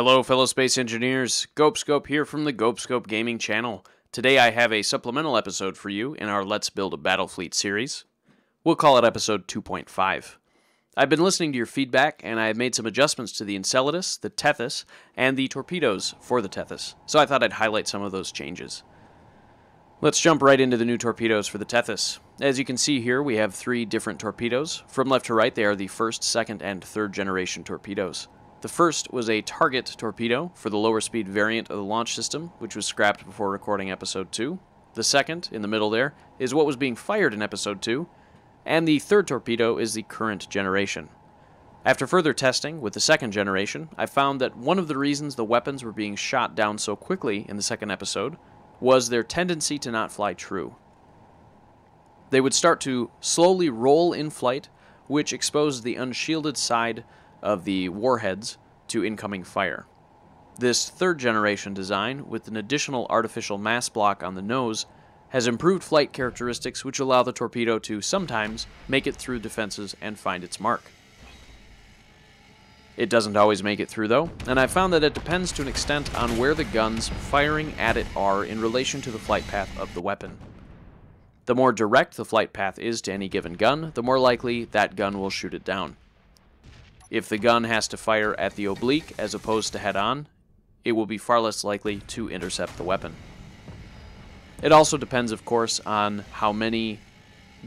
Hello fellow space engineers, GopeScope here from the GopeScope Gaming channel. Today I have a supplemental episode for you in our Let's Build a Battlefleet series. We'll call it episode 2.5. I've been listening to your feedback and I have made some adjustments to the Enceladus, the Tethys, and the Torpedoes for the Tethys, so I thought I'd highlight some of those changes. Let's jump right into the new torpedoes for the Tethys. As you can see here, we have 3 different torpedoes. From left to right, they are the first, second, and third generation torpedoes. The first was a target torpedo for the lower speed variant of the launch system, which was scrapped before recording episode 2. The second, in the middle there, is what was being fired in episode 2. And the third torpedo is the current generation. After further testing with the second generation, I found that one of the reasons the weapons were being shot down so quickly in the second episode was their tendency to not fly true. They would start to slowly roll in flight, which exposed the unshielded side of the warheads to incoming fire. This third generation design, with an additional artificial mass block on the nose, has improved flight characteristics which allow the torpedo to sometimes make it through defenses and find its mark. It doesn't always make it through though, and I found that it depends to an extent on where the guns firing at it are in relation to the flight path of the weapon. The more direct the flight path is to any given gun, the more likely that gun will shoot it down. If the gun has to fire at the oblique as opposed to head-on, it will be far less likely to intercept the weapon. It also depends, of course, on how many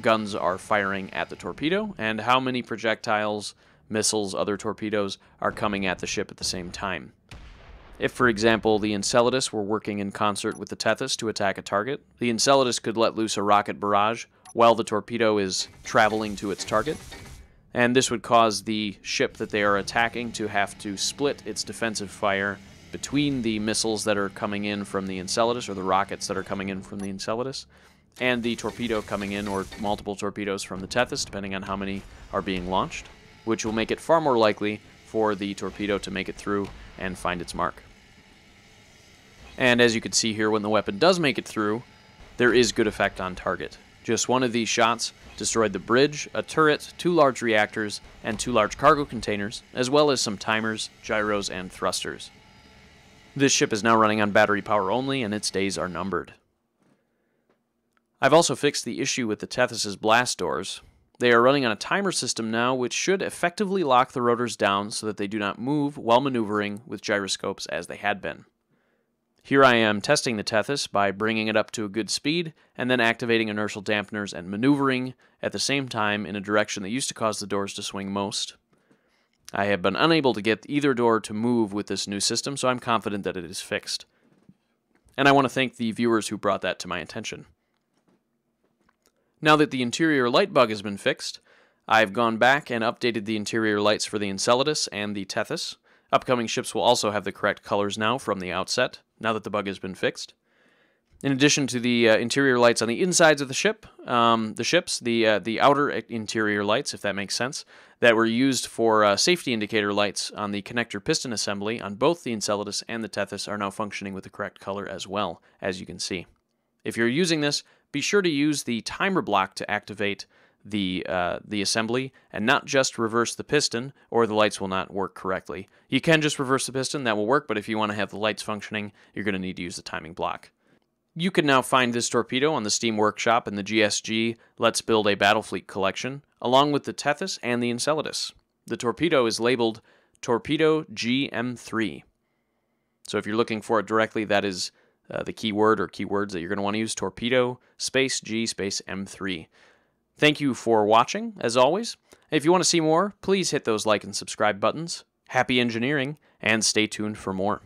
guns are firing at the torpedo and how many projectiles, missiles, other torpedoes are coming at the ship at the same time. If, for example, the Enceladus were working in concert with the Tethys to attack a target, the Enceladus could let loose a rocket barrage while the torpedo is traveling to its target, and this would cause the ship that they are attacking to have to split its defensive fire between the missiles that are coming in from the Enceladus, or the rockets that are coming in from the Enceladus, and the torpedo coming in, or multiple torpedoes from the Tethys, depending on how many are being launched, which will make it far more likely for the torpedo to make it through and find its mark. And as you can see here, when the weapon does make it through, there is good effect on target. Just one of these shots destroyed the bridge, a turret, 2 large reactors, and 2 large cargo containers, as well as some timers, gyros, and thrusters. This ship is now running on battery power only, and its days are numbered. I've also fixed the issue with the Tethys' blast doors. They are running on a timer system now, which should effectively lock the rotors down so that they do not move while maneuvering with gyroscopes as they had been. Here I am testing the Tethys by bringing it up to a good speed and then activating inertial dampeners and maneuvering at the same time in a direction that used to cause the doors to swing most. I have been unable to get either door to move with this new system, so I'm confident that it is fixed. And I want to thank the viewers who brought that to my attention. Now that the interior light bug has been fixed, I've gone back and updated the interior lights for the Enceladus and the Tethys. Upcoming ships will also have the correct colors now from the outset, now that the bug has been fixed. In addition to the interior lights on the insides of the ship, the outer interior lights, if that makes sense, that were used for safety indicator lights on the connector piston assembly on both the Enceladus and the Tethys are now functioning with the correct color as well, as you can see. If you're using this, be sure to use the timer block to activate the assembly, and not just reverse the piston, or the lights will not work correctly. You can just reverse the piston, that will work, but if you want to have the lights functioning, you're going to need to use the timing block. You can now find this torpedo on the Steam Workshop in the GSG Let's Build a Battlefleet collection, along with the Tethys and the Enceladus. The torpedo is labeled Torpedo GM3. So if you're looking for it directly, that is the keyword or keywords that you're going to want to use, Torpedo space G space M3. Thank you for watching, as always. If you want to see more, please hit those like and subscribe buttons. Happy engineering, and stay tuned for more.